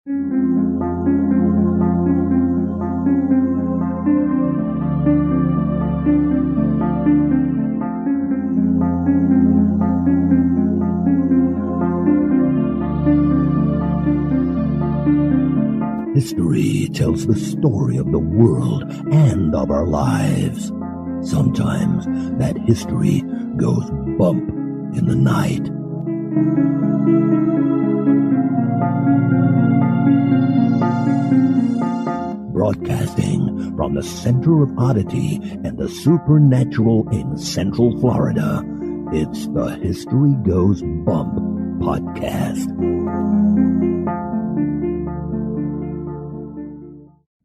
History tells the story of the world and of our lives. Sometimes that history goes bump in the night. Broadcasting from the center of oddity and the supernatural in Central Florida, it's the History Goes Bump podcast.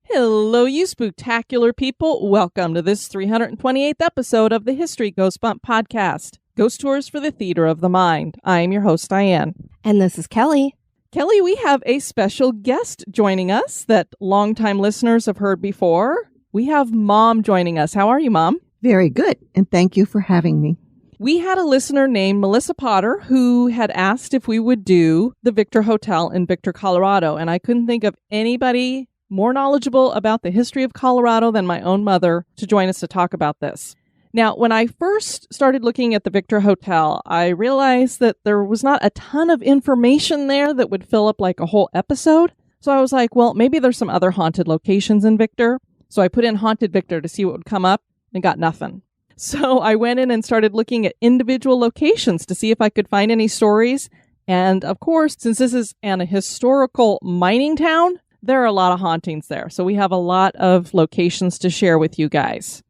Hello, you spooktacular people. Welcome to this 328th episode of the History Goes Bump podcast, Ghost Tours for the Theater of the Mind. I am your host, Diane. And this is Kelly. Kelly, we have a special guest joining us that longtime listeners have heard before. We have Mom joining us. How are you, Mom? Very good, and thank you for having me. We had a listener named Melissa Potter who had asked if we would do the Victor Hotel in Victor, Colorado, and I couldn't think of anybody more knowledgeable about the history of Colorado than my own mother to join us to talk about this. Now, when I first started looking at the Victor Hotel, I realized that there was not a ton of information there that would fill up like a whole episode. So I was like, well, maybe there's some other haunted locations in Victor. So I put in Haunted Victor to see what would come up and got nothing. So I went in and started looking at individual locations to see if I could find any stories. And of course, since this is a historical mining town, there are a lot of hauntings there. So we have a lot of locations to share with you guys.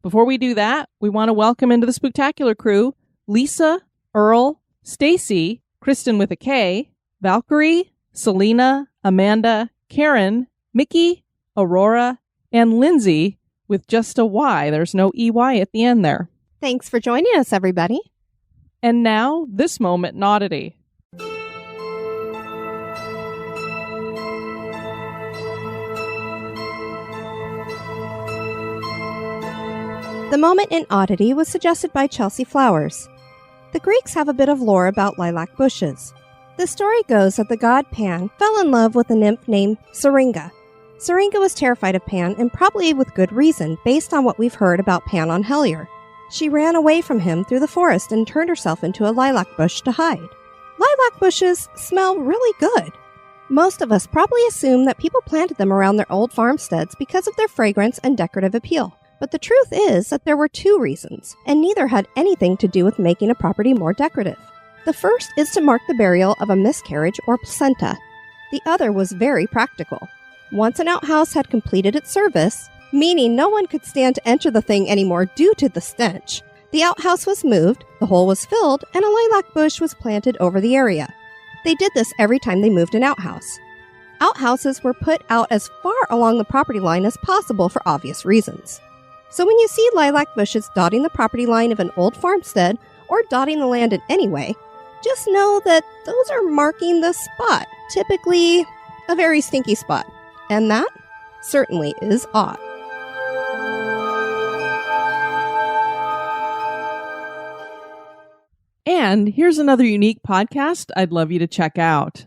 Before we do that, we want to welcome into the Spooktacular crew Lisa, Earl, Stacy, Kristen with a K, Valkyrie, Selena, Amanda, Karen, Mickey, Aurora, and Lindsay with just a Y. There's no EY at the end there. Thanks for joining us, everybody. And now, this moment in Oddity. The moment in Oddity was suggested by Chelsea Flowers. The Greeks have a bit of lore about lilac bushes. The story goes that the god Pan fell in love with a nymph named Syringa. Syringa was terrified of Pan, and probably with good reason, based on what we've heard about Pan on Helier. She ran away from him through the forest and turned herself into a lilac bush to hide. Lilac bushes smell really good. Most of us probably assume that people planted them around their old farmsteads because of their fragrance and decorative appeal. But the truth is that there were two reasons, and neither had anything to do with making a property more decorative. The first is to mark the burial of a miscarriage or placenta. The other was very practical. Once an outhouse had completed its service, meaning no one could stand to enter the thing anymore due to the stench, the outhouse was moved, the hole was filled, and a lilac bush was planted over the area. They did this every time they moved an outhouse. Outhouses were put out as far along the property line as possible for obvious reasons. So when you see lilac bushes dotting the property line of an old farmstead or dotting the land in any way, just know that those are marking the spot, typically a very stinky spot. And that certainly is odd. And here's another unique podcast I'd love you to check out.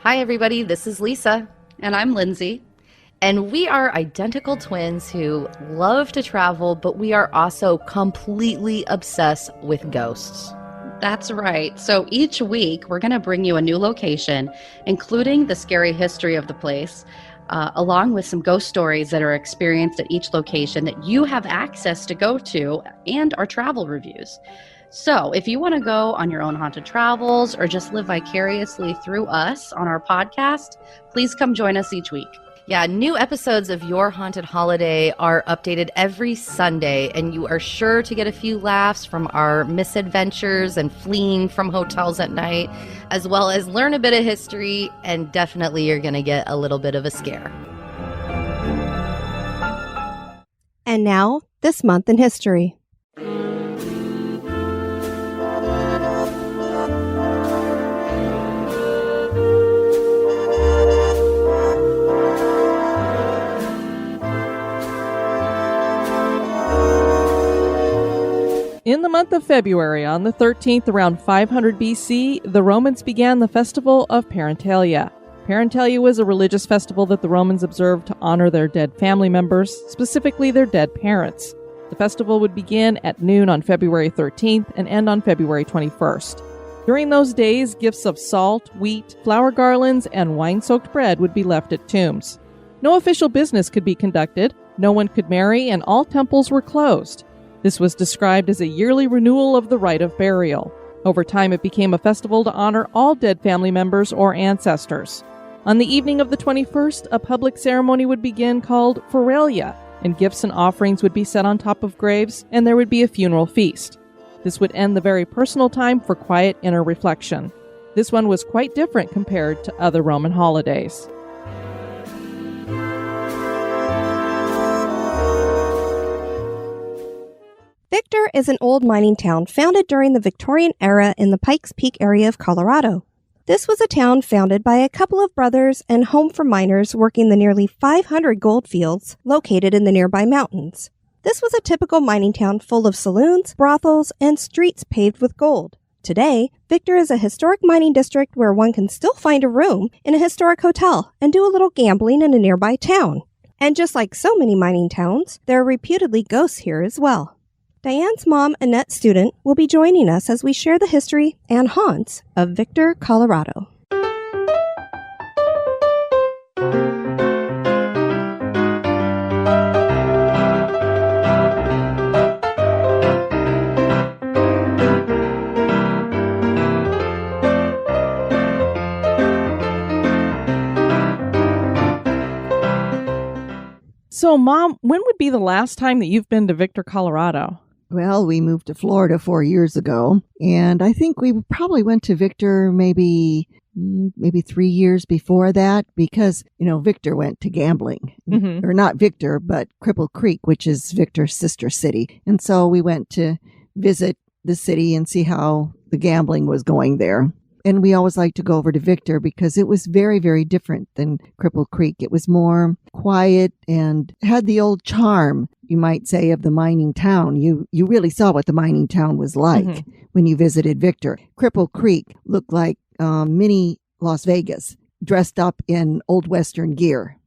Hi, everybody. This is Lisa. And I'm Lindsay. And we are identical twins who love to travel, but we are also completely obsessed with ghosts. That's right. So each week, we're going to bring you a new location, including the scary history of the place, along with some ghost stories that are experienced at each location that you have access to go to, and our travel reviews. So if you want to go on your own haunted travels or just live vicariously through us on our podcast, please come join us each week. Yeah, new episodes of Your Haunted Holiday are updated every Sunday, and you are sure to get a few laughs from our misadventures and fleeing from hotels at night, as well as learn a bit of history, and definitely you're going to get a little bit of a scare. And now, this month in history. In In the month of February, on the 13th, around 500 BC, the Romans began the festival of Parentalia. Parentalia was a religious festival that the Romans observed to honor their dead family members, specifically their dead parents. The festival would begin at noon on February 13th and end on February 21st. During those days, gifts of salt, wheat, flower garlands, and wine-soaked bread would be left at tombs. No official business could be conducted, no one could marry, and all temples were closed. This was described as a yearly renewal of the rite of burial. Over time, it became a festival to honor all dead family members or ancestors. On the evening of the 21st, a public ceremony would begin called Feralia, and gifts and offerings would be set on top of graves, and there would be a funeral feast. This would end the very personal time for quiet inner reflection. This one was quite different compared to other Roman holidays. Victor is an old mining town founded during the Victorian era in the Pikes Peak area of Colorado. This was a town founded by a couple of brothers and home for miners working the nearly 500 gold fields located in the nearby mountains. This was a typical mining town full of saloons, brothels, and streets paved with gold. Today, Victor is a historic mining district where one can still find a room in a historic hotel and do a little gambling in a nearby town. And just like so many mining towns, there are reputedly ghosts here as well. Diane's mom, Annette Student, will be joining us as we share the history and haunts of Victor, Colorado. So, Mom, when would be the last time that you've been to Victor, Colorado? Well, we moved to Florida 4 years ago, and I think we probably went to Victor maybe 3 years before that because, Victor went to gambling. Mm-hmm. Or not Victor, but Cripple Creek, which is Victor's sister city. And so we went to visit the city and see how the gambling was going there. And we always like to go over to Victor because it was very, very different than Cripple Creek. It was more quiet and had the old charm, you might say, of the mining town. You really saw what the mining town was like when you visited Victor. Cripple Creek looked like mini Las Vegas, dressed up in old Western gear.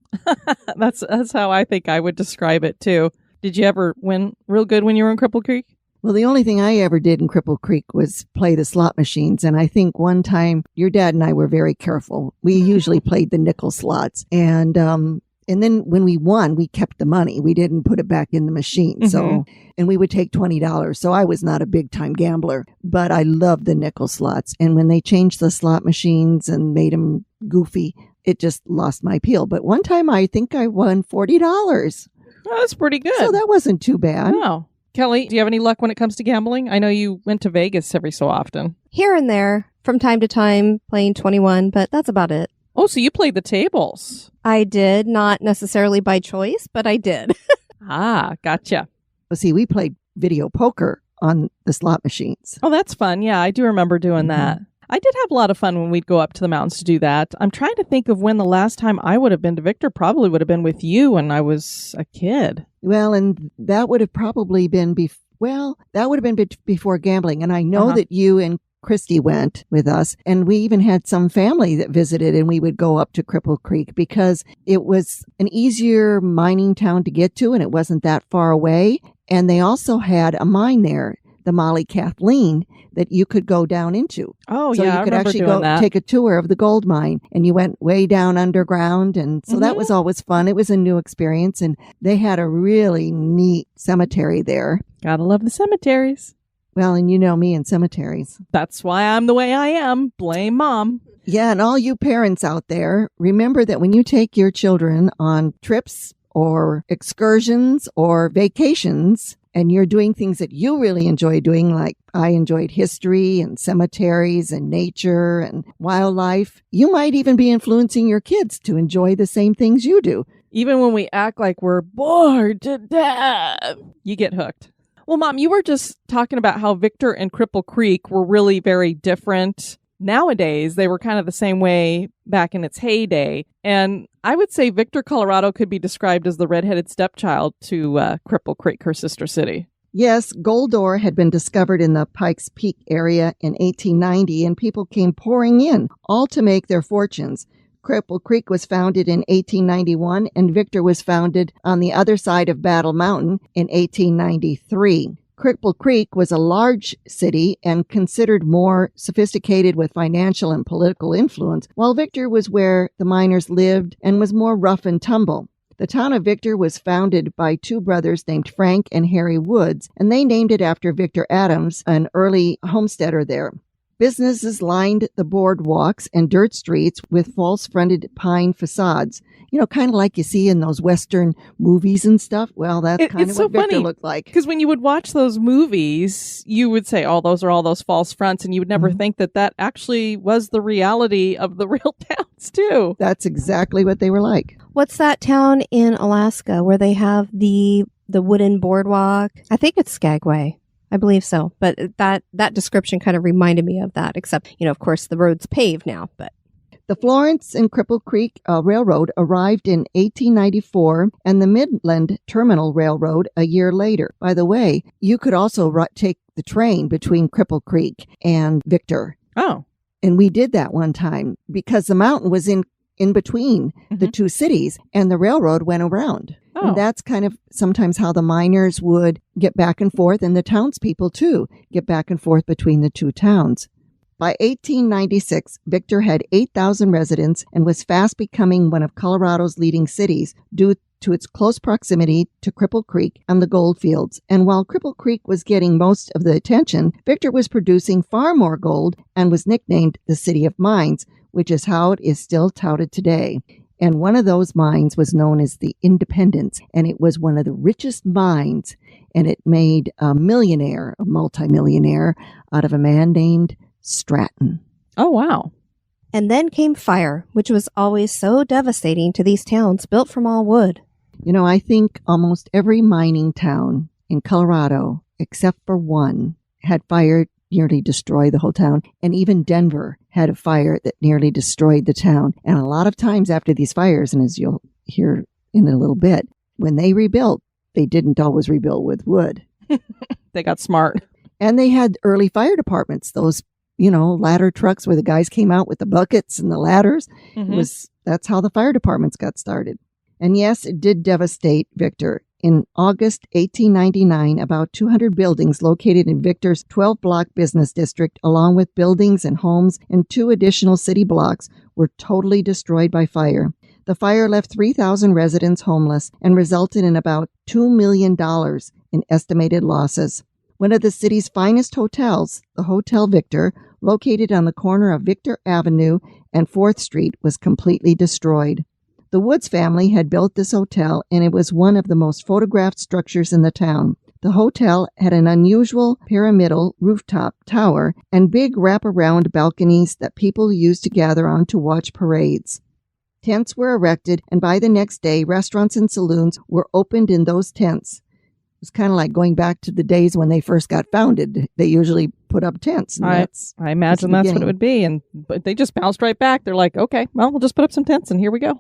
That's how I think I would describe it, too. Did you ever win real good when you were in Cripple Creek? Well, the only thing I ever did in Cripple Creek was play the slot machines. And I think one time your dad and I were very careful. We usually played the nickel slots. And then when we won, we kept the money. We didn't put it back in the machine. So, and we would take $20. So I was not a big time gambler, but I loved the nickel slots. And when they changed the slot machines and made them goofy, it just lost my appeal. But one time I think I won $40. Oh, that's pretty good. So that wasn't too bad. No. Kelly, do you have any luck when it comes to gambling? I know you went to Vegas every so often. Here and there, from time to time, playing 21, but that's about it. Oh, so you played the tables. I did, not necessarily by choice, but I did. Ah, gotcha. Well, see, we played video poker on the slot machines. Oh, that's fun. Yeah, I do remember doing that. I did have a lot of fun when we'd go up to the mountains to do that. I'm trying to think of when the last time I would have been to Victor probably would have been with you when I was a kid. Well, and that would have probably been before gambling. And I know that you and Christy went with us, and we even had some family that visited, and we would go up to Cripple Creek because it was an easier mining town to get to, and it wasn't that far away. And they also had a mine there, the Molly Kathleen, that you could go down into. Oh, so yeah, you could I remember actually doing go that. take a tour of the gold mine, and you went way down underground, and so that was always fun. It was a new experience, and they had a really neat cemetery there. Gotta love the cemeteries. Well, and you know me and cemeteries. That's why I'm the way I am. Blame Mom. Yeah, and all you parents out there, remember that when you take your children on trips or excursions or vacations, and you're doing things that you really enjoy doing, like I enjoyed history and cemeteries and nature and wildlife, you might even be influencing your kids to enjoy the same things you do. Even when we act like we're bored to death, you get hooked. Well, Mom, you were just talking about how Victor and Cripple Creek were really very different. Nowadays, they were kind of the same way back in its heyday. And I would say Victor, Colorado could be described as the redheaded stepchild to Cripple Creek, her sister city. Yes, gold ore had been discovered in the Pikes Peak area in 1890, and people came pouring in, all to make their fortunes. Cripple Creek was founded in 1891, and Victor was founded on the other side of Battle Mountain in 1893. Cripple Creek was a large city and considered more sophisticated with financial and political influence, while Victor was where the miners lived and was more rough and tumble. The town of Victor was founded by two brothers named Frank and Harry Woods, and they named it after Victor Adams, an early homesteader there. Businesses lined the boardwalks and dirt streets with false-fronted pine facades. You know, kind of like you see in those Western movies and stuff. Well, that's kind of what Victor looked like. Because when you would watch those movies, you would say, oh, those are all those false fronts, and you would never think that that actually was the reality of the real towns, too. That's exactly what they were like. What's that town in Alaska where they have the wooden boardwalk? I think it's Skagway. I believe so. But that description kind of reminded me of that, except, of course, the road's paved now. But the Florence and Cripple Creek Railroad arrived in 1894 and the Midland Terminal Railroad a year later. By the way, you could also take the train between Cripple Creek and Victor. Oh. And we did that one time because the mountain was in between the two cities and the railroad went around. Oh. And that's kind of sometimes how the miners would get back and forth, and the townspeople too get back and forth between the two towns. By 1896, Victor had 8,000 residents and was fast becoming one of Colorado's leading cities due to its close proximity to Cripple Creek and the gold fields. And while Cripple Creek was getting most of the attention, Victor was producing far more gold and was nicknamed the City of Mines, which is how it is still touted today. And one of those mines was known as the Independence, and it was one of the richest mines, and it made a multimillionaire, out of a man named Stratton. Oh, wow. And then came fire, which was always so devastating to these towns built from all wood. I think almost every mining town in Colorado, except for one, had fire nearly destroy the whole town. And even Denver had a fire that nearly destroyed the town. And a lot of times after these fires, and as you'll hear in a little bit, when they rebuilt, they didn't always rebuild with wood. They got smart. And they had early fire departments, those, ladder trucks where the guys came out with the buckets and the ladders. That's how the fire departments got started. And yes, it did devastate Victor. In August 1899, about 200 buildings located in Victor's 12-block business district, along with buildings and homes and 2 additional city blocks, were totally destroyed by fire. The fire left 3,000 residents homeless and resulted in about $2 million in estimated losses. One of the city's finest hotels, the Hotel Victor, located on the corner of Victor Avenue and 4th Street, was completely destroyed. The Woods family had built this hotel, and it was one of the most photographed structures in the town. The hotel had an unusual pyramidal rooftop tower and big wraparound balconies that people used to gather on to watch parades. Tents were erected, and by the next day, restaurants and saloons were opened in those tents. It was kind of like going back to the days when they first got founded. They usually put up tents. I imagine that's what it would be, but they just bounced right back. They're like, okay, well, we'll just put up some tents, and here we go.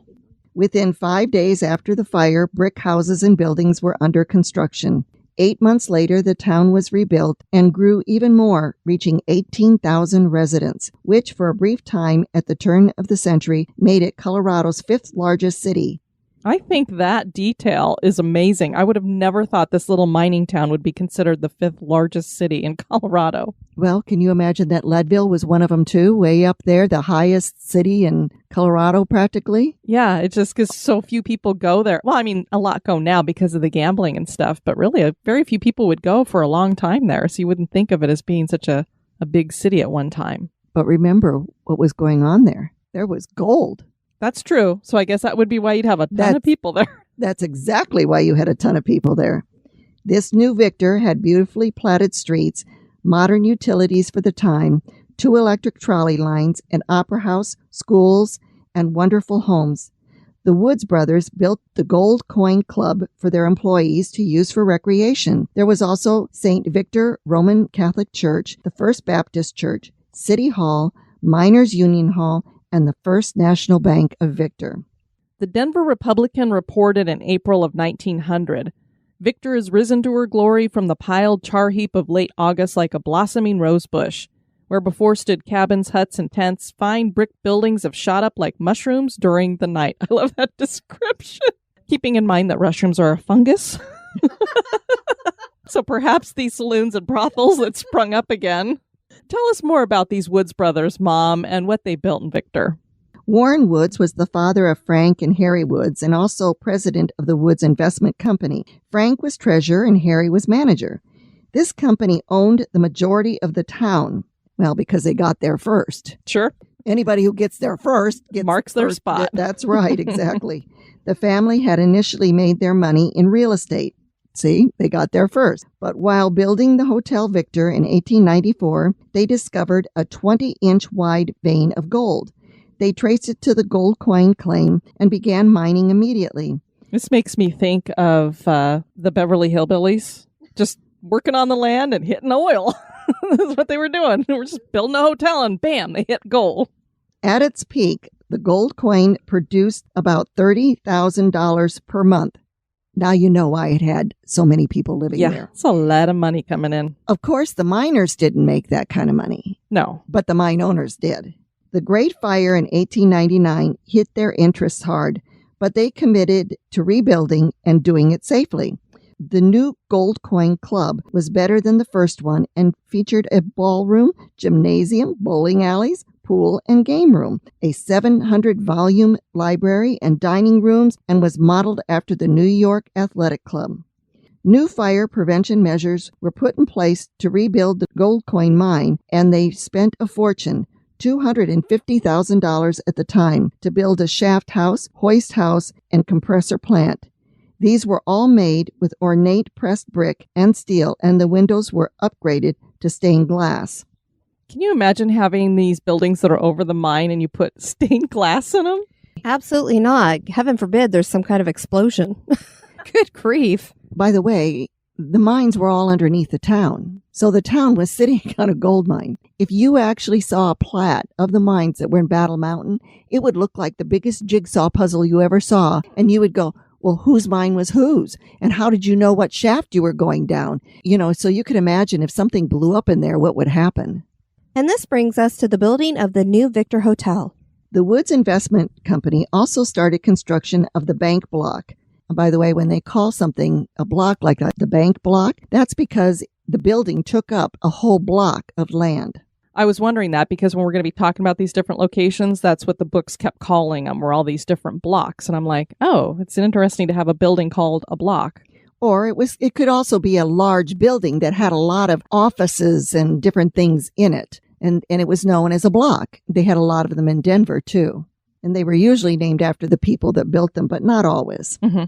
Within 5 days after the fire, brick houses and buildings were under construction. 8 months later, the town was rebuilt and grew even more, reaching 18,000 residents, which for a brief time at the turn of the century made it Colorado's 5th largest city. I think that detail is amazing. I would have never thought this little mining town would be considered the 5th largest city in Colorado. Well, can you imagine that Leadville was one of them too, way up there, the highest city in Colorado practically? Yeah, it's just because so few people go there. Well, I mean, a lot go now because of the gambling and stuff, but really very few people would go for a long time there, so you wouldn't think of it as being such a big city at one time. But remember what was going on there. There was gold. That's true. So I guess that would be why you'd have a ton of people there. That's exactly why you had a ton of people there. This new Victor had beautifully platted streets, modern utilities for the time, 2 electric trolley lines, an opera house, schools, and wonderful homes. The Woods brothers built the Gold Coin Club for their employees to use for recreation. There was also St. Victor Roman Catholic Church, the First Baptist Church, City Hall, Miners Union Hall, and the First National Bank of Victor. The Denver Republican reported in April of 1900, Victor is risen to her glory from the piled char heap of late August like a blossoming rose bush. Where before stood cabins, huts, and tents, fine brick buildings have shot up like mushrooms during the night. I love that description. Keeping in mind that mushrooms are a fungus. So perhaps these saloons and brothels that sprung up again. Tell us more about these Woods brothers, Mom, and what they built in Victor. Warren Woods was the father of Frank and Harry Woods and also president of the Woods Investment Company. Frank was treasurer and Harry was manager. This company owned the majority of the town. Well, because they got there first. Sure. Anybody who gets there first marks their spot. That's right, exactly. The family had initially made their money in real estate. See, they got there first. But while building the Hotel Victor in 1894, they discovered a 20-inch wide vein of gold. They traced it to the gold coin claim and began mining immediately. This makes me think of the Beverly Hillbillies, just working on the land and hitting oil. That's what they were doing. They were just building a hotel and bam, they hit gold. At its peak, the gold coin produced about $30,000 per month. Now you know why it had so many people living there. Yeah, it's a lot of money coming in. Of course, the miners didn't make that kind of money. No. But the mine owners did. The Great Fire in 1899 hit their interests hard, but they committed to rebuilding and doing it safely. The new Gold Coin Club was better than the first one and featured a ballroom, gymnasium, bowling alleys, pool, and game room, a 700-volume library and dining rooms, and was modeled after the New York Athletic Club. New fire prevention measures were put in place to rebuild the gold coin mine, and they spent a fortune, $250,000 at the time, to build a shaft house, hoist house, and compressor plant. These were all made with ornate pressed brick and steel, and the windows were upgraded to stained glass. Can you imagine having these buildings that are over the mine and you put stained glass in them? Absolutely not. Heaven forbid there's some kind of explosion. Good grief. By the way, the mines were all underneath the town. So the town was sitting on a gold mine. If you actually saw a plat of the mines that were in Battle Mountain, it would look like the biggest jigsaw puzzle you ever saw. And you would go, well, whose mine was whose? And how did you know what shaft you were going down? So you could imagine if something blew up in there, what would happen? And this brings us to the building of the new Victor Hotel. The Woods Investment Company also started construction of the bank block. By the way, when they call something a block like the bank block, that's because the building took up a whole block of land. I was wondering that because when we're going to be talking about these different locations, that's what the books kept calling them, were all these different blocks. And I'm like, oh, it's interesting to have a building called a block. Or it could also be a large building that had a lot of offices and different things in it. And it was known as a block. They had a lot of them in Denver, too. And they were usually named after the people that built them, but not always. Mm-hmm.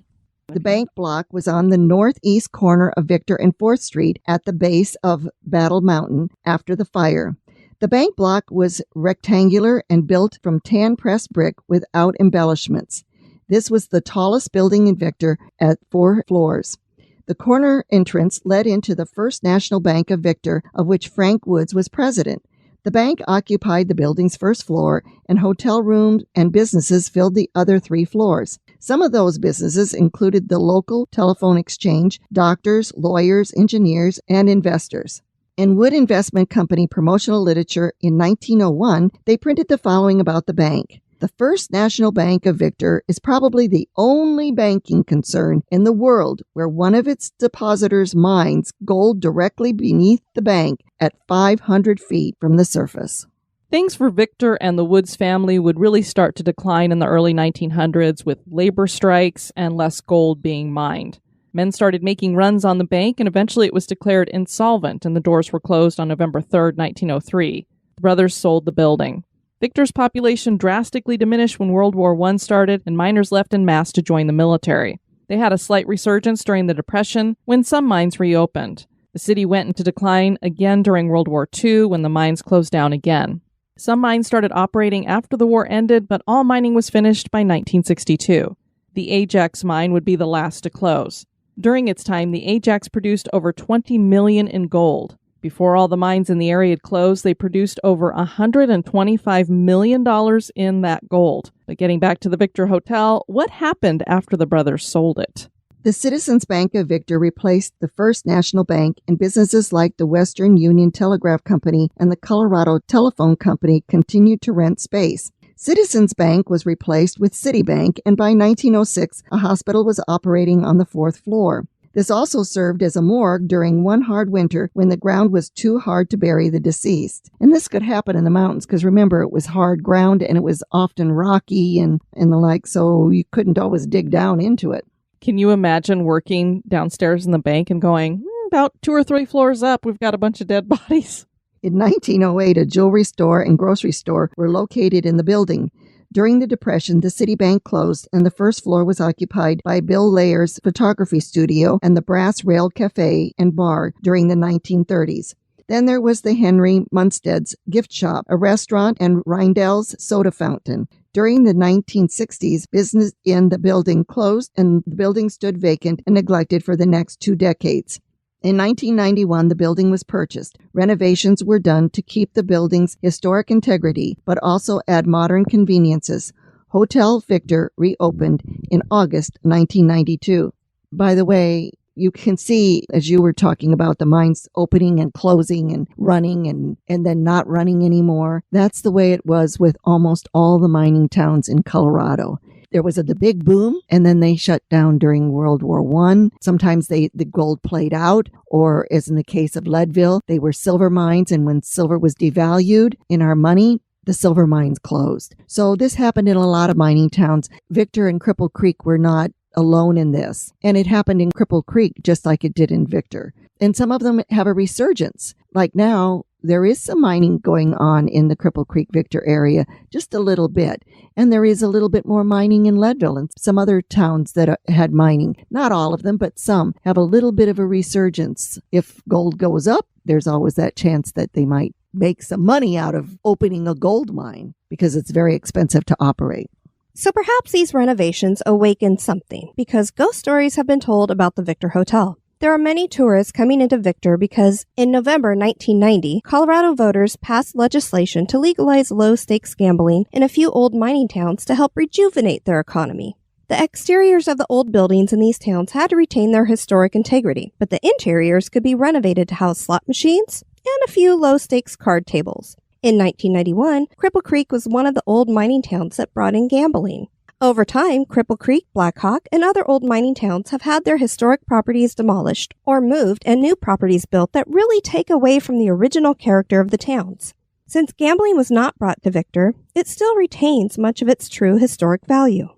The bank block was on the northeast corner of Victor and 4th Street at the base of Battle Mountain after the fire. The bank block was rectangular and built from tan pressed brick without embellishments. This was the tallest building in Victor at 4 floors. The corner entrance led into the First National Bank of Victor, of which Frank Woods was president. The bank occupied the building's first floor, and hotel rooms and businesses filled the other 3 floors. Some of those businesses included the local telephone exchange, doctors, lawyers, engineers, and investors. In Wood Investment Company promotional literature in 1901, they printed the following about the bank. The First National Bank of Victor is probably the only banking concern in the world where one of its depositors mines gold directly beneath the bank at 500 feet from the surface. Things for Victor and the Woods family would really start to decline in the early 1900s with labor strikes and less gold being mined. Men started making runs on the bank, and eventually it was declared insolvent, and the doors were closed on November 3rd, 1903. The brothers sold the building. Victor's population drastically diminished when World War I started, and miners left en masse to join the military. They had a slight resurgence during the Depression when some mines reopened. The city went into decline again during World War II when the mines closed down again. Some mines started operating after the war ended, but all mining was finished by 1962. The Ajax mine would be the last to close. During its time, the Ajax produced over $20 million in gold. Before all the mines in the area had closed, they produced over $125 million in that gold. But getting back to the Victor Hotel, what happened after the brothers sold it? The Citizens Bank of Victor replaced the First National Bank, and businesses like the Western Union Telegraph Company and the Colorado Telephone Company continued to rent space. Citizens Bank was replaced with Citibank, and by 1906, a hospital was operating on the 4th floor. This also served as a morgue during one hard winter when the ground was too hard to bury the deceased. And this could happen in the mountains because remember, it was hard ground and it was often rocky and the like, so you couldn't always dig down into it. Can you imagine working downstairs in the bank and going, about 2 or 3 floors up, we've got a bunch of dead bodies? In 1908, a jewelry store and grocery store were located in the building. During the Depression, the Citibank closed, and the first floor was occupied by Bill Layer's photography studio and the Brass Rail Cafe and Bar during the 1930s. Then there was the Henry Munstead's gift shop, a restaurant, and Rindell's soda fountain. During the 1960s, business in the building closed, and the building stood vacant and neglected for the next 2 decades. In 1991, the building was purchased. Renovations were done to keep the building's historic integrity, but also add modern conveniences. Hotel Victor reopened in August 1992. By the way, you can see, as you were talking about the mines opening and closing and running and then not running anymore, that's the way it was with almost all the mining towns in Colorado. There was the big boom, and then they shut down during World War I. Sometimes the gold played out, or as in the case of Leadville, they were silver mines, and when silver was devalued in our money, the silver mines closed. So this happened in a lot of mining towns. Victor and Cripple Creek were not alone in this, and it happened in Cripple Creek just like it did in Victor. And some of them have a resurgence. Like now, there is some mining going on in the Cripple Creek Victor area, just a little bit. And there is a little bit more mining in Leadville and some other towns that had mining. Not all of them, but some have a little bit of a resurgence. If gold goes up, there's always that chance that they might make some money out of opening a gold mine because it's very expensive to operate. So perhaps these renovations awakened something, because ghost stories have been told about the Victor Hotel. There are many tourists coming into Victor because in November 1990, Colorado voters passed legislation to legalize low-stakes gambling in a few old mining towns to help rejuvenate their economy. The exteriors of the old buildings in these towns had to retain their historic integrity, but the interiors could be renovated to house slot machines and a few low-stakes card tables. In 1991, Cripple Creek was one of the old mining towns that brought in gambling. Over time, Cripple Creek, Blackhawk, and other old mining towns have had their historic properties demolished or moved and new properties built that really take away from the original character of the towns. Since gambling was not brought to Victor, it still retains much of its true historic value.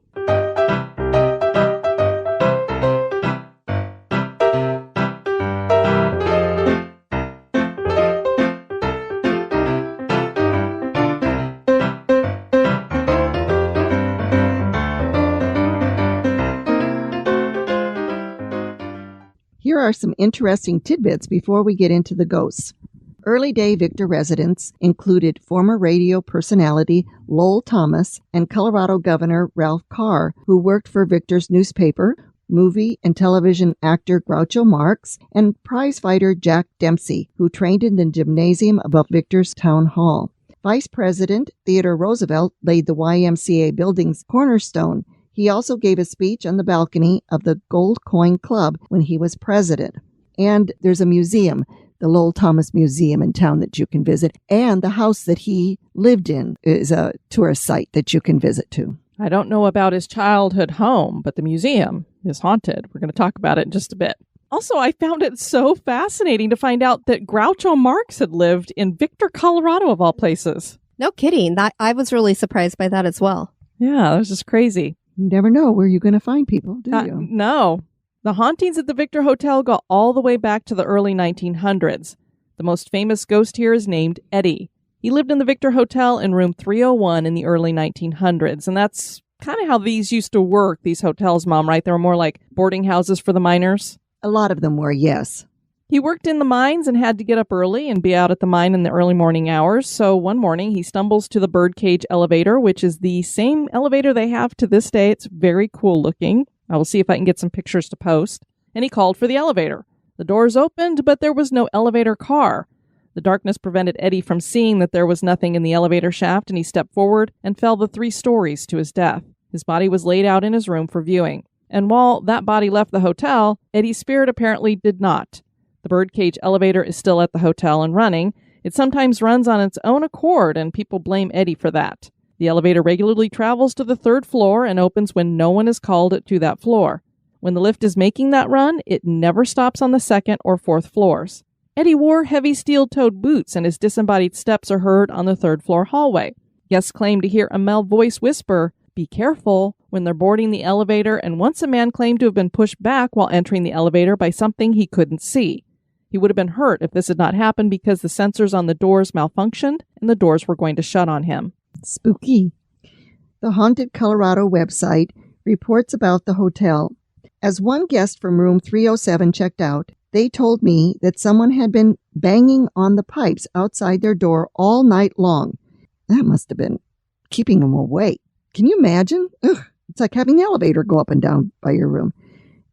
Here are some interesting tidbits before we get into the ghosts. Early day Victor residents included former radio personality Lowell Thomas and Colorado Governor Ralph Carr, who worked for Victor's newspaper, movie and television actor Groucho Marx, and prizefighter Jack Dempsey, who trained in the gymnasium above Victor's town hall. Vice President Theodore Roosevelt laid the YMCA building's cornerstone. He also gave a speech on the balcony of the Gold Coin Club when he was president. And there's a museum, the Lowell Thomas Museum in town that you can visit. And the house that he lived in is a tourist site that you can visit too. I don't know about his childhood home, but the museum is haunted. We're going to talk about it in just a bit. Also, I found it so fascinating to find out that Groucho Marx had lived in Victor, Colorado, of all places. No kidding. I was really surprised by that as well. Yeah, that was just crazy. You never know where you're going to find people, do you? No. The hauntings at the Victor Hotel go all the way back to the early 1900s. The most famous ghost here is named Eddie. He lived in the Victor Hotel in room 301 in the early 1900s, and that's kind of how these used to work, these hotels, Mom, right? They were more like boarding houses for the miners. A lot of them were, yes. He worked in the mines and had to get up early and be out at the mine in the early morning hours. So one morning he stumbles to the birdcage elevator, which is the same elevator they have to this day. It's very cool looking. I will see if I can get some pictures to post. And he called for the elevator. The doors opened, but there was no elevator car. The darkness prevented Eddie from seeing that there was nothing in the elevator shaft, and he stepped forward and fell the 3 stories to his death. His body was laid out in his room for viewing. And while that body left the hotel, Eddie's spirit apparently did not. The birdcage elevator is still at the hotel and running. It sometimes runs on its own accord, and people blame Eddie for that. The elevator regularly travels to the 3rd floor and opens when no one is called to that floor. When the lift is making that run, it never stops on the 2nd or 4th floors. Eddie wore heavy steel-toed boots, and his disembodied steps are heard on the 3rd floor hallway. Guests claim to hear a male voice whisper, "Be careful," when they're boarding the elevator, and once a man claimed to have been pushed back while entering the elevator by something he couldn't see. He would have been hurt if this had not happened because the sensors on the doors malfunctioned and the doors were going to shut on him. Spooky. The Haunted Colorado website reports about the hotel. As one guest from room 307 checked out, they told me that someone had been banging on the pipes outside their door all night long. That must have been keeping them awake. Can you imagine? Ugh, it's like having the elevator go up and down by your room.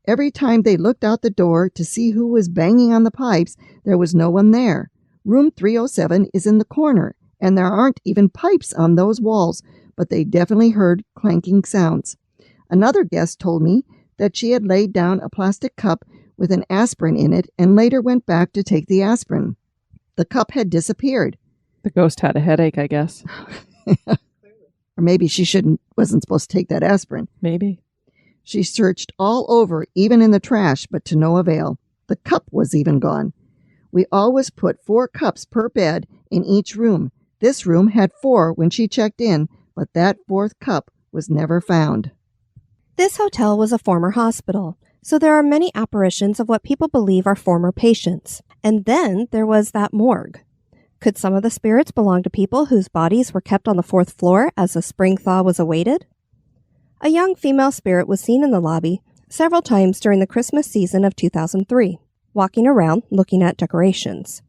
Every time they looked out the door to see who was banging on the pipes, there was no one there. Room 307 is in the corner, and there aren't even pipes on those walls, but they definitely heard clanking sounds. Another guest told me that she had laid down a plastic cup with an aspirin in it and later went back to take the aspirin. The cup had disappeared. The ghost had a headache, I guess. Or maybe she wasn't supposed to take that aspirin. Maybe. She searched all over, even in the trash, but to no avail. The cup was even gone. We always put 4 cups per bed in each room. This room had 4 when she checked in, but that 4th cup was never found. This hotel was a former hospital, so there are many apparitions of what people believe are former patients. And then there was that morgue. Could some of the spirits belong to people whose bodies were kept on the 4th floor as the spring thaw was awaited? A young female spirit was seen in the lobby several times during the Christmas season of 2003, walking around looking at decorations.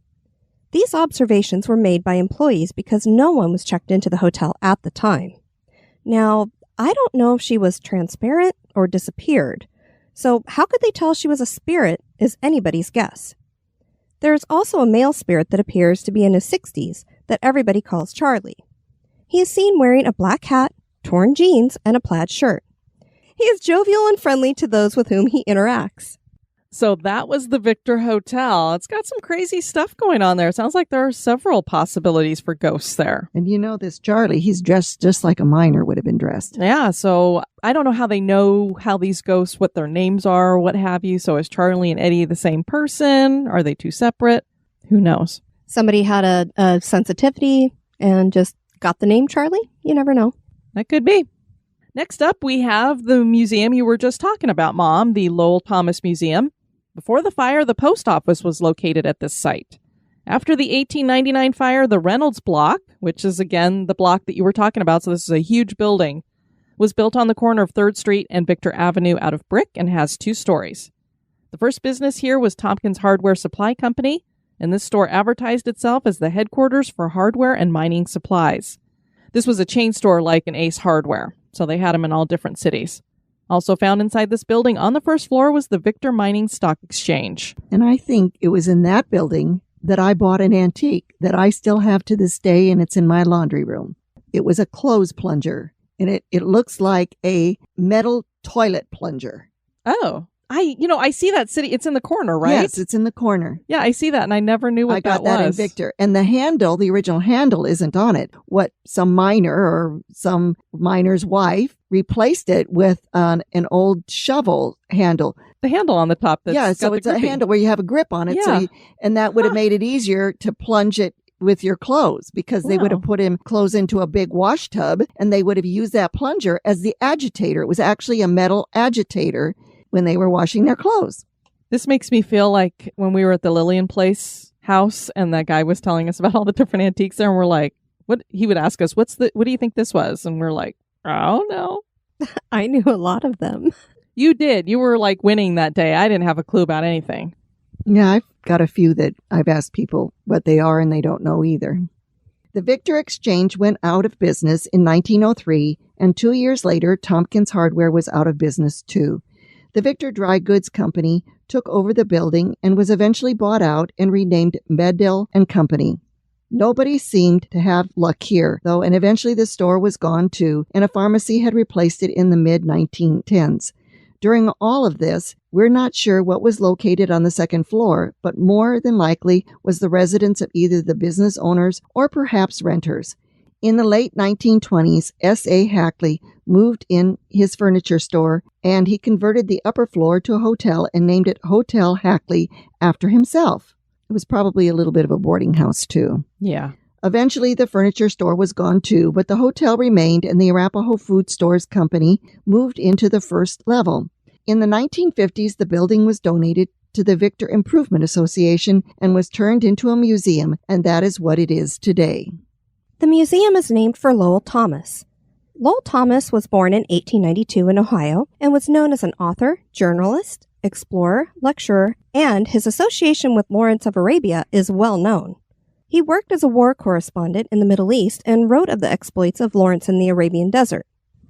These observations were made by employees because no one was checked into the hotel at the time. Now, I don't know if she was transparent or disappeared, so how could they tell she was a spirit is anybody's guess. There is also a male spirit that appears to be in his 60s that everybody calls Charlie. He is seen wearing a black hat, torn jeans, and a plaid shirt. He is jovial and friendly to those with whom he interacts. So that was the Victor Hotel. It's got some crazy stuff going on there. It sounds like there are several possibilities for ghosts there. And you know this Charlie, he's dressed just like a miner would have been dressed. Yeah, so I don't know how they know how these ghosts, what their names are, or what have you. So is Charlie and Eddie the same person? Are they two separate? Who knows? Somebody had a sensitivity and just got the name Charlie? You never know. That could be. Next up, we have the museum you were just talking about, Mom, the Lowell Thomas Museum. Before the fire, the post office was located at this site. After the 1899 fire, the Reynolds Block, which is, again, the block that you were talking about, so this is a huge building, was built on the corner of 3rd Street and Victor Avenue out of brick and has 2 stories. The first business here was Tompkins Hardware Supply Company, and this store advertised itself as the headquarters for hardware and mining supplies. This was a chain store like an Ace Hardware, so they had them in all different cities. Also found inside this building on the 1st floor was the Victor Mining Stock Exchange. And I think it was in that building that I bought an antique that I still have to this day, and it's in my laundry room. It was a clothes plunger, and it looks like a metal toilet plunger. Oh, I see that city. It's in the corner, right? Yes, it's in the corner. Yeah, I see that, and I never knew what that was. I got that in Victor. And the handle, the original handle, isn't on it. What some miner or some miner's wife replaced it with an old shovel handle. The handle on the top. So it's a handle where you have a grip on it. Yeah. And that would have made it easier to plunge it with your clothes, because they would have put clothes into a big wash tub, and they would have used that plunger as the agitator. It was actually a metal agitator when they were washing their clothes. This makes me feel like when we were at the Lillian Place house and that guy was telling us about all the different antiques there, and we're like, what? He would ask us, what do you think this was? And we're like, I don't know. I knew a lot of them. You did. You were like winning that day. I didn't have a clue about anything. Yeah, I've got a few that I've asked people what they are, and they don't know either. The Victor Exchange went out of business in 1903, and 2 years later, Tompkins Hardware was out of business too. The Victor Dry Goods Company took over the building and was eventually bought out and renamed Meddell and Company. Nobody seemed to have luck here, though, and eventually the store was gone too, and a pharmacy had replaced it in the mid-1910s. During all of this, we're not sure what was located on the second floor, but more than likely was the residence of either the business owners or perhaps renters. In the late 1920s, S.A. Hackley moved in his furniture store, and he converted the upper floor to a hotel and named it Hotel Hackley after himself. It was probably a little bit of a boarding house, too. Yeah. Eventually, the furniture store was gone, too, but the hotel remained, and the Arapahoe Food Stores Company moved into the first level. In the 1950s, the building was donated to the Victor Improvement Association and was turned into a museum, and that is what it is today. The museum is named for Lowell Thomas. Lowell Thomas was born in 1892 in Ohio and was known as an author, journalist, explorer, lecturer, and his association with Lawrence of Arabia is well known. He worked as a war correspondent in the Middle East and wrote of the exploits of Lawrence in the Arabian desert.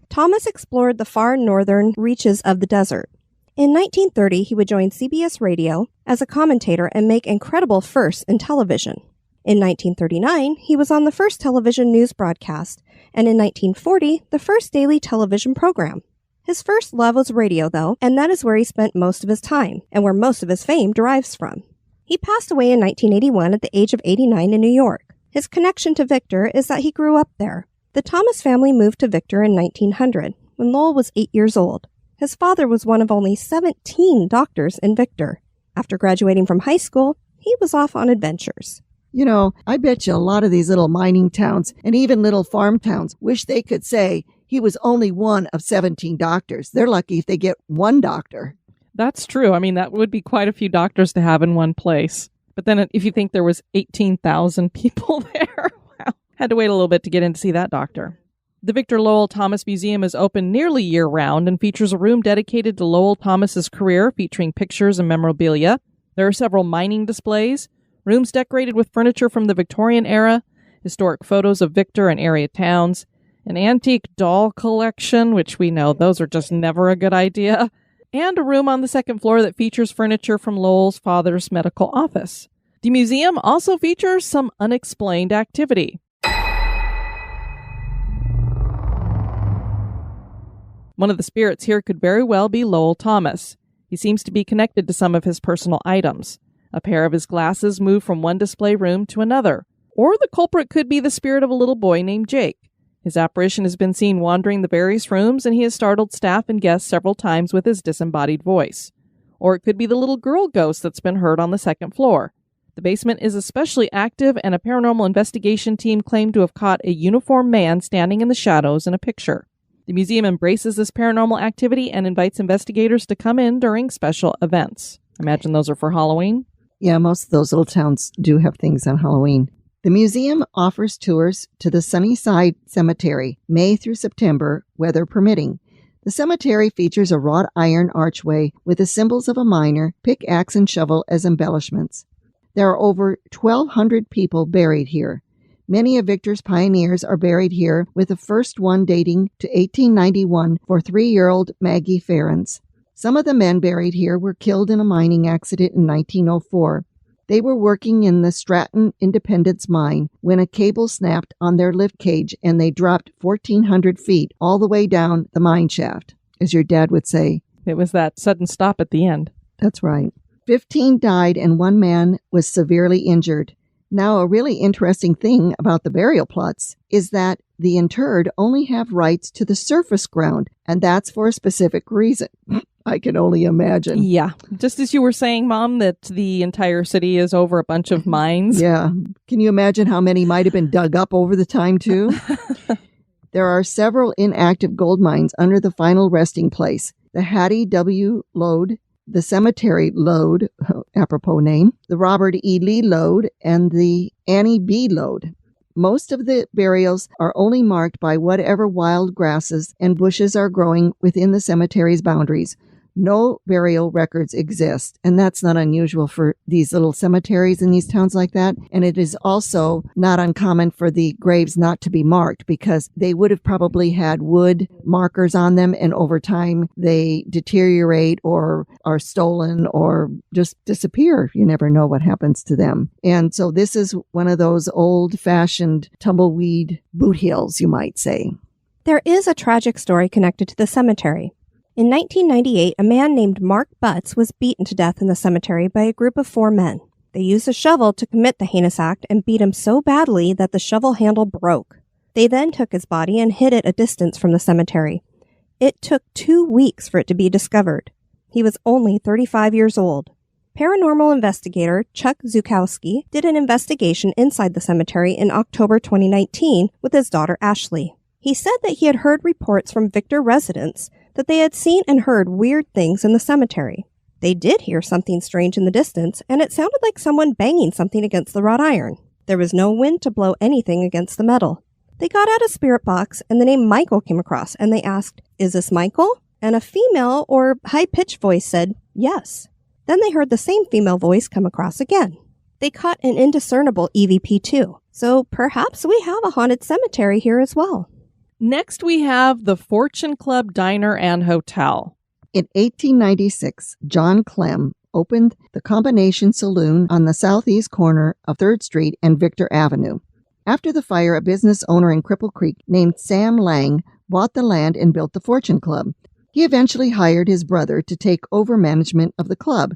Thomas explored the far northern reaches of the desert. In 1930, he would join CBS Radio as a commentator and make incredible firsts in television. In 1939, he was on the first television news broadcast, and in 1940, the first daily television program. His first love was radio, though, and that is where he spent most of his time, and where most of his fame derives from. He passed away in 1981 at the age of 89 in New York. His connection to Victor is that he grew up there. The Thomas family moved to Victor in 1900, when Lowell was 8 years old. His father was one of only 17 doctors in Victor. After graduating from high school, he was off on adventures. You know, I bet you a lot of these little mining towns and even little farm towns wish they could say he was only one of 17 doctors. They're lucky if they get one doctor. That's true. I mean, that would be quite a few doctors to have in one place. But then if you think there was 18,000 people there, wow, had to wait a little bit to get in to see that doctor. The Victor Lowell Thomas Museum is open nearly year-round and features a room dedicated to Lowell Thomas's career, featuring pictures and memorabilia. There are several mining displays, rooms decorated with furniture from the Victorian era, historic photos of Victor and area towns, an antique doll collection, which we know those are just never a good idea, and a room on the second floor that features furniture from Lowell's father's medical office. The museum also features some unexplained activity. One of the spirits here could very well be Lowell Thomas. He seems to be connected to some of his personal items. A pair of his glasses move from one display room to another. Or the culprit could be the spirit of a little boy named Jake. His apparition has been seen wandering the various rooms, and he has startled staff and guests several times with his disembodied voice. Or it could be the little girl ghost that's been heard on the second floor. The basement is especially active, and a paranormal investigation team claimed to have caught a uniformed man standing in the shadows in a picture. The museum embraces this paranormal activity and invites investigators to come in during special events. I imagine those are for Halloween. Yeah, most of those little towns do have things on Halloween. The museum offers tours to the Sunnyside Cemetery, May through September, weather permitting. The cemetery features a wrought iron archway with the symbols of a miner, pickaxe and shovel as embellishments. There are over 1,200 people buried here. Many of Victor's pioneers are buried here, with the first one dating to 1891 for 3-year-old Maggie Ferrens. Some of the men buried here were killed in a mining accident in 1904. They were working in the Stratton Independence mine when a cable snapped on their lift cage and they dropped 1,400 feet all the way down the mine shaft, as your dad would say. It was that sudden stop at the end. That's right. 15 died and 1 man was severely injured. Now, a really interesting thing about the burial plots is that the interred only have rights to the surface ground, and that's for a specific reason. I can only imagine. Yeah. Just as you were saying, Mom, that the entire city is over a bunch of mines. Yeah. Can you imagine how many might have been dug up over the time, too? There are several inactive gold mines under the final resting place. The Hattie W. Lode, the Cemetery Lode, apropos name, the Robert E. Lee Lode, and the Annie B. Lode. Most of the burials are only marked by whatever wild grasses and bushes are growing within the cemetery's boundaries. No burial records exist, and that's not unusual for these little cemeteries in these towns like that. And it is also not uncommon for the graves not to be marked because they would have probably had wood markers on them, and over time they deteriorate or are stolen or just disappear. You never know what happens to them. And so this is one of those old-fashioned tumbleweed boot heels, you might say. There is a tragic story connected to the cemetery. In 1998, a man named Mark Butts was beaten to death in the cemetery by a group of 4 men. They used a shovel to commit the heinous act and beat him so badly that the shovel handle broke. They then took his body and hid it a distance from the cemetery. It took 2 weeks for it to be discovered. He was only 35 years old. Paranormal investigator Chuck Zukowski did an investigation inside the cemetery in October 2019 with his daughter Ashley. He said that he had heard reports from Victor residents that they had seen and heard weird things in the cemetery. They did hear something strange in the distance, and it sounded like someone banging something against the wrought iron. There was no wind to blow anything against the metal. They got out a spirit box, and the name Michael came across, and they asked, "Is this Michael?" And a female or high-pitched voice said, "Yes." Then they heard the same female voice come across again. They caught an indiscernible EVP too, so perhaps we have a haunted cemetery here as well. Next, we have the Fortune Club Diner and Hotel. In 1896, John Clem opened the Combination Saloon on the southeast corner of 3rd Street and Victor Avenue. After the fire, a business owner in Cripple Creek named Sam Lang bought the land and built the Fortune Club. He eventually hired his brother to take over management of the club.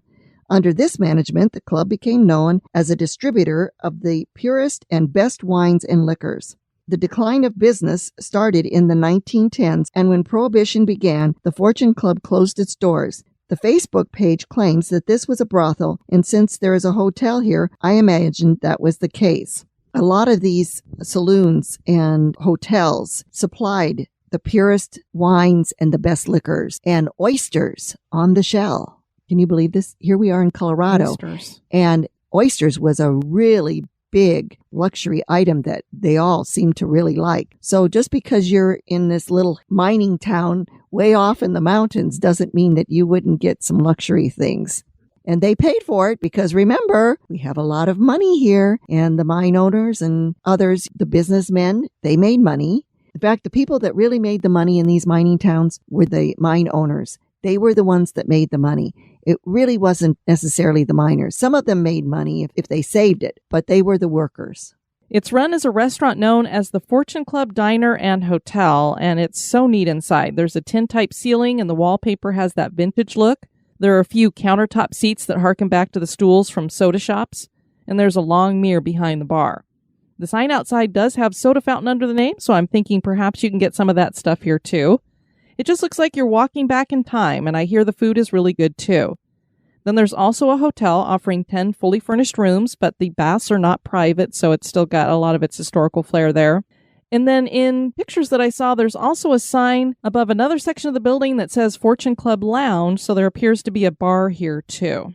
Under this management, the club became known as a distributor of the purest and best wines and liquors. The decline of business started in the 1910s, and when Prohibition began, the Fortune Club closed its doors. The Facebook page claims that this was a brothel, and since there is a hotel here, I imagine that was the case. A lot of these saloons and hotels supplied the purest wines and the best liquors and oysters on the shell. Can you believe this? Here we are in Colorado. Oysters. And oysters was a really big luxury item that they all seem to really like. So just because you're in this little mining town way off in the mountains doesn't mean that you wouldn't get some luxury things. And they paid for it because, remember, we have a lot of money here, and the mine owners and others, the businessmen, they made money. In fact, the people that really made the money in these mining towns were the mine owners. They were the ones that made the money. It really wasn't necessarily the miners. Some of them made money if they saved it, but they were the workers. It's run as a restaurant known as the Fortune Club Diner and Hotel, and it's so neat inside. There's a tin-type ceiling, and the wallpaper has that vintage look. There are a few countertop seats that harken back to the stools from soda shops, and there's a long mirror behind the bar. The sign outside does have soda fountain under the name, so I'm thinking perhaps you can get some of that stuff here too. It just looks like you're walking back in time, and I hear the food is really good too. Then there's also a hotel offering 10 fully furnished rooms, but the baths are not private, so it's still got a lot of its historical flair there. And then in pictures that I saw, there's also a sign above another section of the building that says Fortune Club Lounge, so there appears to be a bar here too.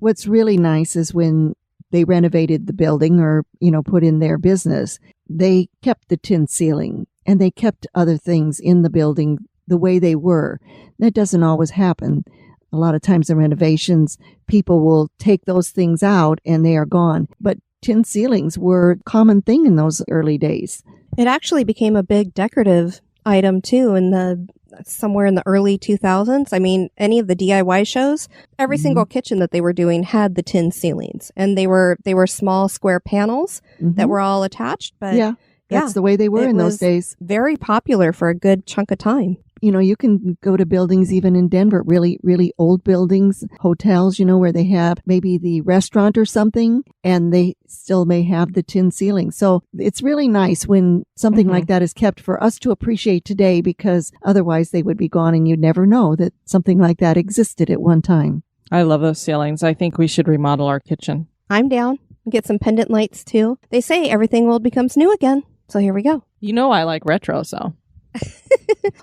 What's really nice is when they renovated the building or, put in their business, they kept the tin ceiling and they kept other things in the building the way they were. That doesn't always happen. A lot of times in renovations, people will take those things out and they are gone. But tin ceilings were a common thing in those early days. It actually became a big decorative item too somewhere in the early 2000s. I mean, any of the DIY shows, every single kitchen that they were doing had the tin ceilings, and they were small square panels that were all attached. But that's the way they were in those days. Very popular for a good chunk of time. You can go to buildings even in Denver, really, really old buildings, hotels, where they have maybe the restaurant or something, and they still may have the tin ceiling. So it's really nice when something like that is kept for us to appreciate today, because otherwise they would be gone and you'd never know that something like that existed at one time. I love those ceilings. I think we should remodel our kitchen. I'm down. Get some pendant lights too. They say everything old becomes new again. So here we go. I like retro, so.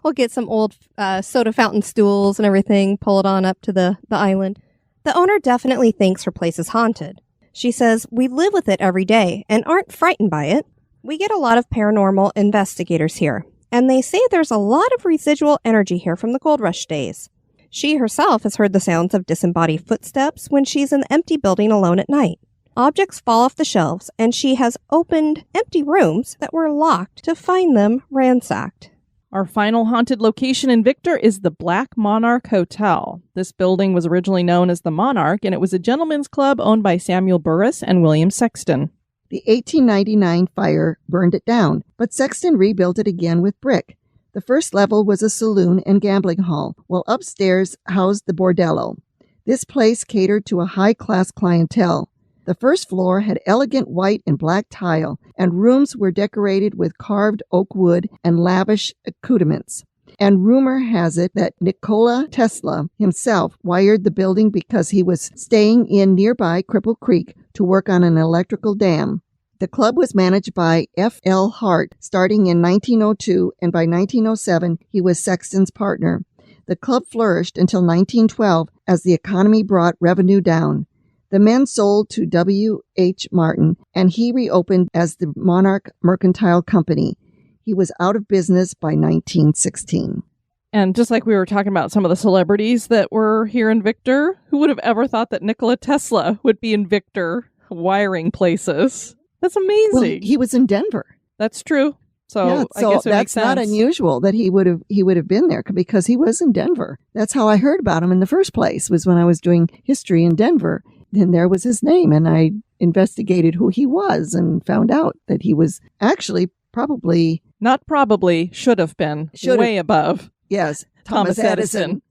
We'll get some old soda fountain stools and everything, pull it on up to the island. The owner definitely thinks her place is haunted. She says, "We live with it every day and aren't frightened by it. We get a lot of paranormal investigators here, and they say there's a lot of residual energy here from the gold rush days. She herself has heard the sounds of disembodied footsteps when she's in the empty building alone at night. Objects fall off the shelves, and she has opened empty rooms that were locked to find them ransacked." Our final haunted location in Victor is the Black Monarch Hotel. This building was originally known as the Monarch, and it was a gentleman's club owned by Samuel Burris and William Sexton. The 1899 fire burned it down, but Sexton rebuilt it again with brick. The first level was a saloon and gambling hall, while upstairs housed the bordello. This place catered to a high-class clientele. The first floor had elegant white and black tile, and rooms were decorated with carved oak wood and lavish accoutrements. And rumor has it that Nikola Tesla himself wired the building because he was staying in nearby Cripple Creek to work on an electrical dam. The club was managed by F.L. Hart starting in 1902, and by 1907 he was Sexton's partner. The club flourished until 1912 as the economy brought revenue down. The men sold to W. H. Martin, and he reopened as the Monarch Mercantile Company. He was out of business by 1916. And just like we were talking about some of the celebrities that were here in Victor, who would have ever thought that Nikola Tesla would be in Victor wiring places? That's amazing. Well, he was in Denver. That's true. So, yeah, I guess it that's makes sense. not unusual that he would have been there because he was in Denver. That's how I heard about him in the first place, was when I was doing history in Denver. And there was his name, and I investigated who he was and found out that he was actually should have been way above. Yes, Thomas Edison.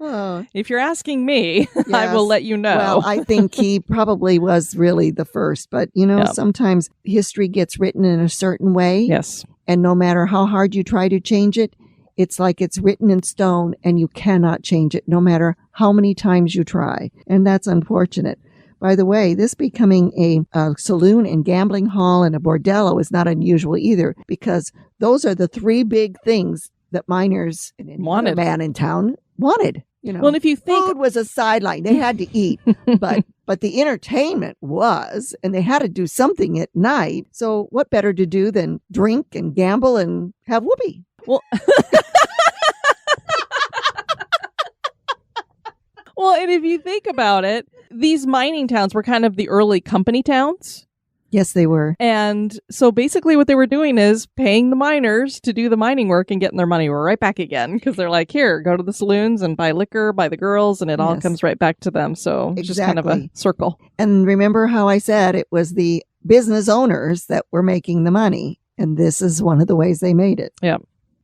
Oh. If you're asking me, Yes. I will let you know. Well, I think he probably was really the first, but sometimes history gets written in a certain way. Yes. And no matter how hard you try to change it, it's like it's written in stone and you cannot change it no matter how many times you try. And that's unfortunate. By the way, this becoming a saloon and gambling hall and a bordello is not unusual either, because those are the three big things that miners and any other man in town wanted. Well, and if you think food was a sideline, they had to eat, but the entertainment was, and they had to do something at night. So what better to do than drink and gamble and have whoopee? Well, well, and if you think about it, these mining towns were kind of the early company towns. Yes, they were. And so basically what they were doing is paying the miners to do the mining work and getting their money right back again, because they're like, here, go to the saloons and buy liquor, buy the girls, and it all comes right back to them. So it's just kind of a circle. And remember how I said it was the business owners that were making the money, and this is one of the ways they made it. Yeah.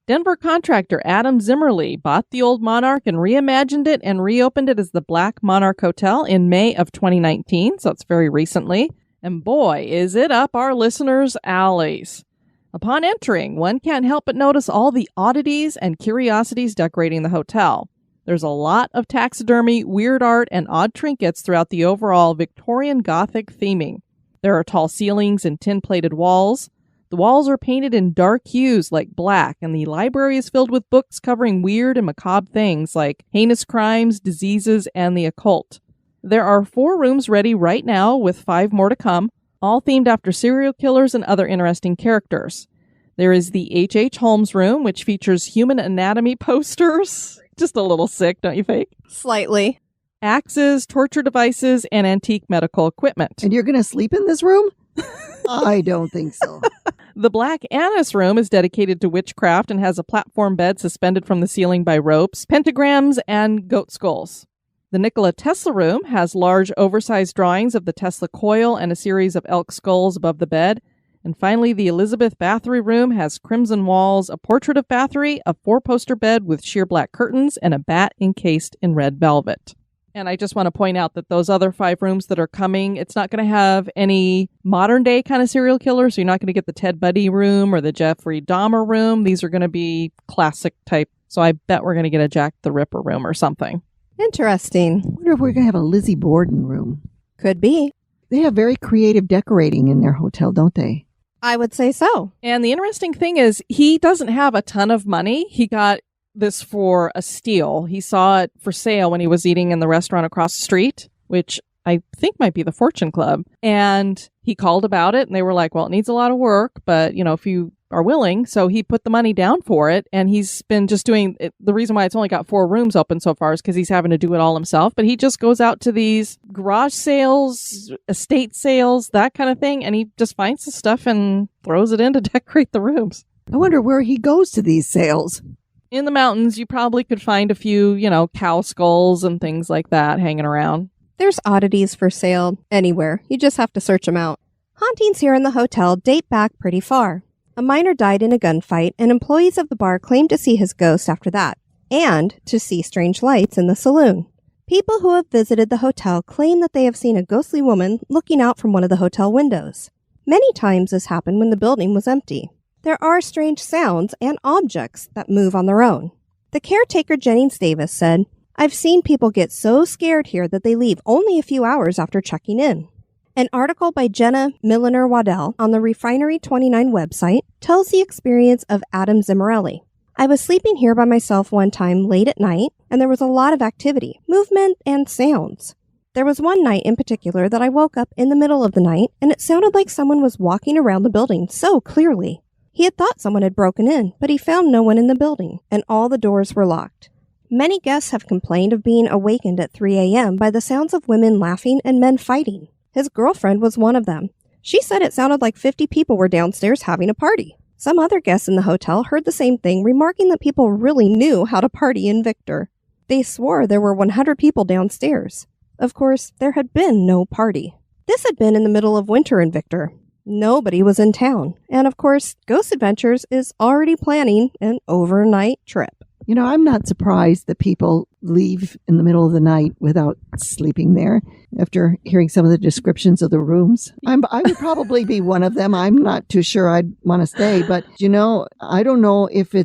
Denver contractor Adam Zimmerly bought the old Monarch and reimagined it and reopened it as the Black Monarch Hotel in May of 2019, so it's very recently. And boy, is it up our listeners' alleys. Upon entering, one can't help but notice all the oddities and curiosities decorating the hotel. There's a lot of taxidermy, weird art, and odd trinkets throughout the overall Victorian Gothic theming. There are tall ceilings and tin-plated walls. The walls are painted in dark hues like black, and the library is filled with books covering weird and macabre things like heinous crimes, diseases, and the occult. There are 4 rooms ready right now, with 5 more to come, all themed after serial killers and other interesting characters. There is the H.H. Holmes room, which features human anatomy posters. Just a little sick, don't you think? Slightly. Axes, torture devices, and antique medical equipment. And you're going to sleep in this room? I don't think so. The Black Annis room is dedicated to witchcraft and has a platform bed suspended from the ceiling by ropes, pentagrams, and goat skulls. The Nikola Tesla room has large, oversized drawings of the Tesla coil and a series of elk skulls above the bed. And finally, the Elizabeth Bathory room has crimson walls, a portrait of Bathory, a 4-poster bed with sheer black curtains, and a bat encased in red velvet. And I just want to point out that those other 5 rooms that are coming, it's not going to have any modern-day kind of serial killers. So you're not going to get the Ted Bundy room or the Jeffrey Dahmer room. These are going to be classic type. So I bet we're going to get a Jack the Ripper room or something. Interesting. I wonder if we're going to have a Lizzie Borden room. Could be. They have very creative decorating in their hotel, don't they? I would say so. And the interesting thing is, he doesn't have a ton of money. He got this for a steal. He saw it for sale when he was eating in the restaurant across the street, which I think might be the Fortune Club. And he called about it, and they were like, well, it needs a lot of work, but, if you are willing. So he put the money down for it, and he's been just doing it. The reason why it's only got 4 rooms open so far is because he's having to do it all himself. But he just goes out to these garage sales, estate sales, that kind of thing, and he just finds the stuff and throws it in to decorate the rooms. I wonder where he goes to these sales. In the mountains, you probably could find a few, cow skulls and things like that hanging around. There's oddities for sale anywhere. You just have to search them out. Hauntings here in the hotel date back pretty far. A minor died in a gunfight, and employees of the bar claimed to see his ghost after that, and to see strange lights in the saloon. People who have visited the hotel claim that they have seen a ghostly woman looking out from one of the hotel windows. Many times this happened when the building was empty. There are strange sounds and objects that move on their own. The caretaker Jennings Davis said, "I've seen people get so scared here that they leave only a few hours after checking in." An article by Jenna Milliner-Waddell on the Refinery 29 website tells the experience of Adam Zimmerelli. "I was sleeping here by myself one time late at night, and there was a lot of activity, movement, and sounds. There was one night in particular that I woke up in the middle of the night, and it sounded like someone was walking around the building so clearly. He had thought someone had broken in, but he found no one in the building, and all the doors were locked. Many guests have complained of being awakened at 3 a.m. by the sounds of women laughing and men fighting. His girlfriend was one of them. She said it sounded like 50 people were downstairs having a party. Some other guests in the hotel heard the same thing, remarking that people really knew how to party in Victor. They swore there were 100 people downstairs. Of course, there had been no party. This had been in the middle of winter in Victor. Nobody was in town. And of course, Ghost Adventures is already planning an overnight trip." You know, I'm not surprised that people leave in the middle of the night without sleeping there after hearing some of the descriptions of the rooms. I would probably be one of them. I'm not too sure I'd want to stay, but you know, I don't know if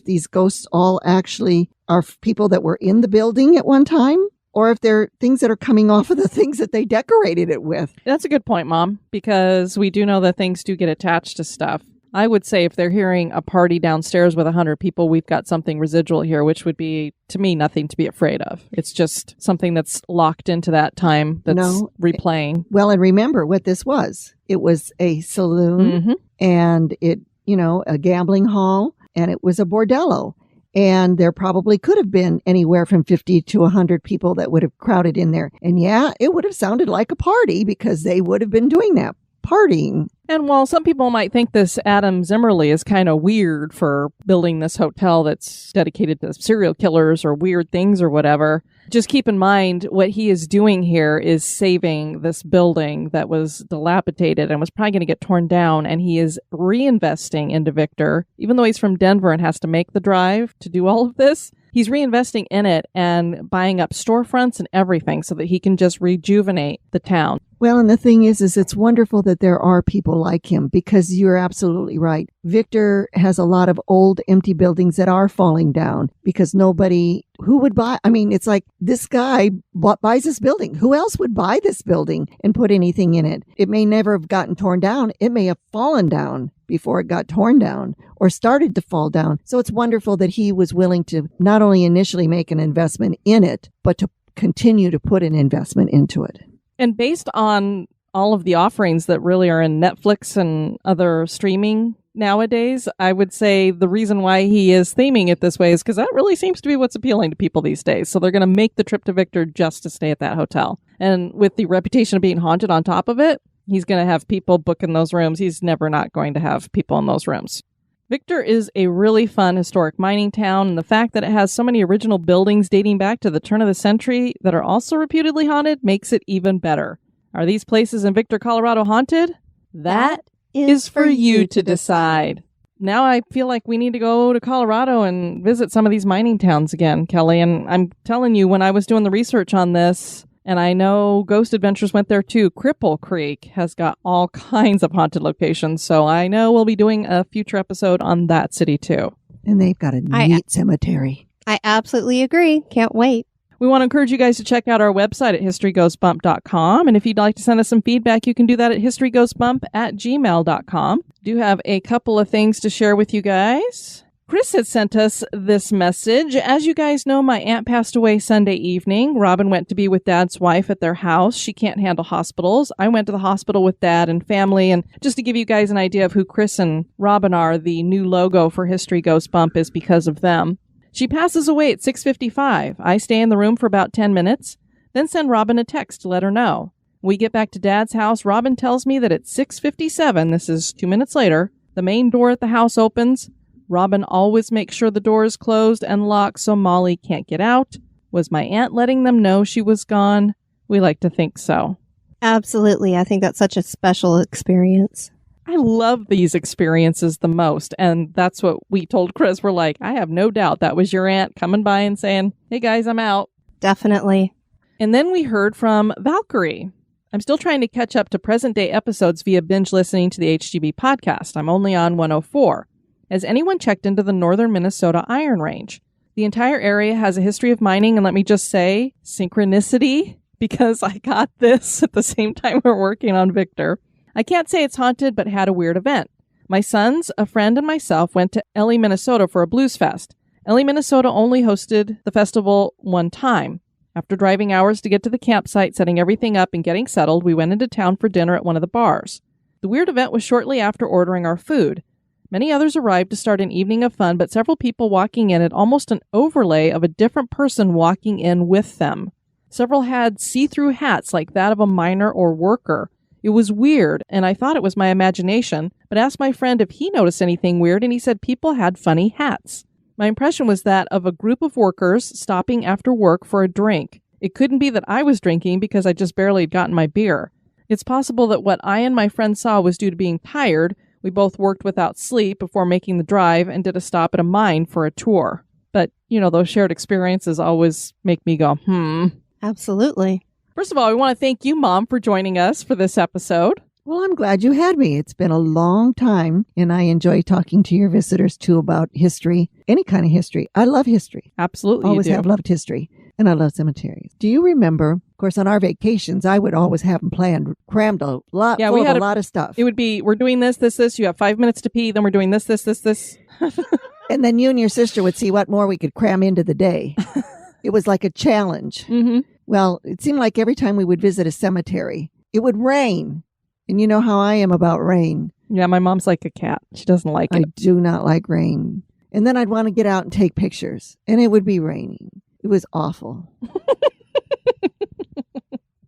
these ghosts all actually are people that were in the building at one time, or if they're things that are coming off of the things that they decorated it with. That's a good point, Mom, because we do know that things do get attached to stuff. I would say if they're hearing a party downstairs with 100 people, we've got something residual here, which would be, to me, nothing to be afraid of. It's just something that's locked into that time that's replaying. Well, and remember what this was. It was a saloon, and it, you know, a gambling hall, and it was a bordello. And there probably could have been anywhere from 50 to 100 people that would have crowded in there. And yeah, it would have sounded like a party because they would have been doing that, partying. And while some people might think this Adam Zimmerly is kind of weird for building this hotel that's dedicated to serial killers or weird things or whatever, just keep in mind what he is doing here is saving this building that was dilapidated and was probably going to get torn down. And he is reinvesting into Victor, even though he's from Denver and has to make the drive to do all of this. He's reinvesting in it and buying up storefronts and everything so that he can just rejuvenate the town. Well, and the thing is it's wonderful that there are people like him, because you're absolutely right. Victor has a lot of old empty buildings that are falling down because nobody who would buy. I mean, it's like this guy buys this building. Who else would buy this building and put anything in it? It may never have gotten torn down. It may have fallen down before it got torn down or started to fall down. So it's wonderful that he was willing to not only initially make an investment in it, but to continue to put an investment into it. And based on all of the offerings that really are in Netflix and other streaming nowadays, I would say the reason why he is theming it this way is because that really seems to be what's appealing to people these days. So they're going to make the trip to Victor just to stay at that hotel. And with the reputation of being haunted on top of it, he's going to have people booking those rooms. He's never not going to have people in those rooms. Victor is a really fun historic mining town, and the fact that it has so many original buildings dating back to the turn of the century that are also reputedly haunted makes it even better. Are these places in Victor, Colorado haunted? That is for you to decide. Now I feel like we need to go to Colorado and visit some of these mining towns again, Kelly. And I'm telling you, when I was doing the research on this, and I know Ghost Adventures went there too, Cripple Creek has got all kinds of haunted locations. So I know we'll be doing a future episode on that city too. And they've got a neat cemetery. I absolutely agree. Can't wait. We want to encourage you guys to check out our website at historygoesbump.com. And if you'd like to send us some feedback, you can do that at historygoesbump@gmail.com. Do have a couple of things to share with you guys. Chris had sent us this message. As you guys know, my aunt passed away Sunday evening. Robin went to be with Dad's wife at their house. She can't handle hospitals. I went to the hospital with Dad and family. And just to give you guys an idea of who Chris and Robin are, the new logo for History Ghost Bump is because of them. She passes away at 6:55. I stay in the room for about 10 minutes, then send Robin a text to let her know. We get back to Dad's house. Robin tells me that at 6:57, this is 2 minutes later, the main door at the house opens. Robin always makes sure the door is closed and locked so Molly can't get out. Was my aunt letting them know she was gone? We like to think so. Absolutely. I think that's such a special experience. I love these experiences the most. And that's what we told Chris. We're like, I have no doubt that was your aunt coming by and saying, hey guys, I'm out. Definitely. And then we heard from Valkyrie. I'm still trying to catch up to present day episodes via binge listening to the HGB podcast. I'm only on 104. Has anyone checked into the northern Minnesota Iron Range? The entire area has a history of mining, and let me just say, synchronicity, because I got this at the same time we're working on Victor. I can't say it's haunted, but had a weird event. My sons, a friend, and myself went to Ellie, Minnesota for a blues fest. Ellie, Minnesota only hosted the festival one time. After driving hours to get to the campsite, setting everything up, and getting settled, we went into town for dinner at one of the bars. The weird event was shortly after ordering our food. Many others arrived to start an evening of fun, but several people walking in had almost an overlay of a different person walking in with them. Several had see-through hats like that of a miner or worker. It was weird, and I thought it was my imagination, but asked my friend if he noticed anything weird, and he said people had funny hats. My impression was that of a group of workers stopping after work for a drink. It couldn't be that I was drinking because I just barely had gotten my beer. It's possible that what I and my friend saw was due to being tired. We both worked without sleep before making the drive and did a stop at a mine for a tour. But, those shared experiences always make me go, Absolutely. First of all, we want to thank you, Mom, for joining us for this episode. Well, I'm glad you had me. It's been a long time, and I enjoy talking to your visitors, too, about history, any kind of history. I love history. Absolutely, Always you do. have loved history, and I love cemeteries. Do you remember, of course, on our vacations, I would always have them planned, crammed a lot, Yeah, full we of had a lot of stuff. It would be, we're doing this, you have 5 minutes to pee, then we're doing this. And then you and your sister would see what more we could cram into the day. It was like a challenge. Mm-hmm. Well, it seemed like every time we would visit a cemetery, it would rain. And you know how I am about rain. Yeah, my mom's like a cat. She doesn't like I it. do not like rain. And then I'd want to get out and take pictures. And it would be raining. It was awful.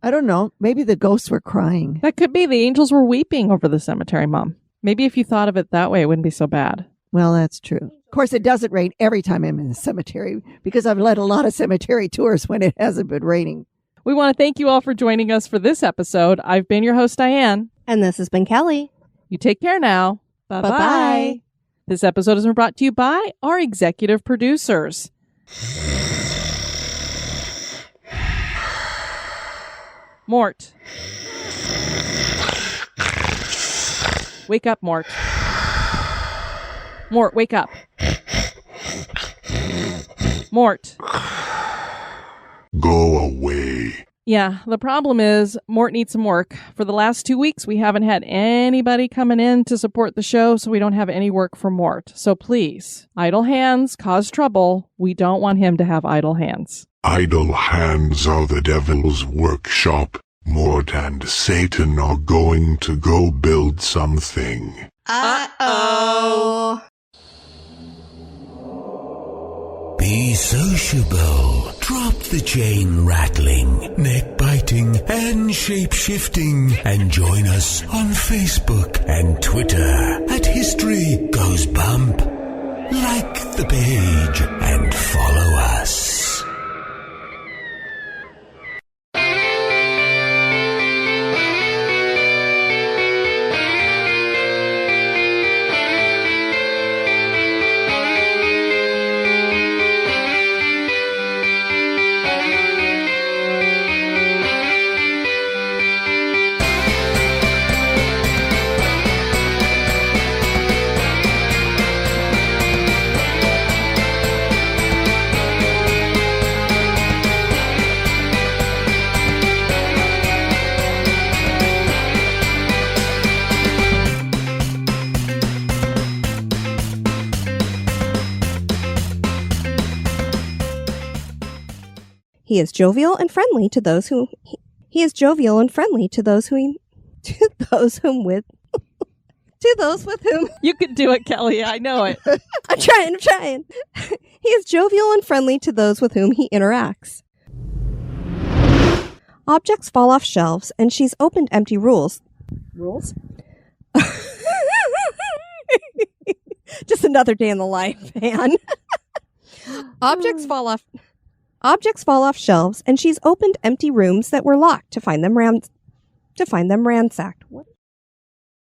I don't know. Maybe the ghosts were crying. That could be. The angels were weeping over the cemetery, Mom. Maybe if you thought of it that way, it wouldn't be so bad. Well, that's true. Of course, it doesn't rain every time I'm in the cemetery because I've led a lot of cemetery tours when it hasn't been raining. We want to thank you all for joining us for this episode. I've been your host, Diane. And this has been Kelly. You take care now. Bye-bye. Bye-bye. This episode has been brought to you by our executive producers. Mort. Wake up, Mort. Mort, wake up. Mort. Go away. Yeah, the problem is Mort needs some work. For the last 2 weeks, we haven't had anybody coming in to support the show, so we don't have any work for Mort. So please, idle hands cause trouble. We don't want him to have idle hands. Idle hands are the devil's workshop. Mort and Satan are going to go build something. Uh-oh. Be sociable. Drop the chain rattling, neck biting, and shape shifting, and join us on Facebook and Twitter at History Goes Bump. Like the page and follow us. He is jovial and friendly to those who he is jovial and friendly to those who to those with whom You could do it, Kelly. I know it. I'm trying. He is jovial and friendly to those with whom he interacts. Objects fall off shelves and she's opened empty rules. Just another day in the life, man. Objects fall off shelves and she's opened empty rooms that were locked to find them ransacked. What?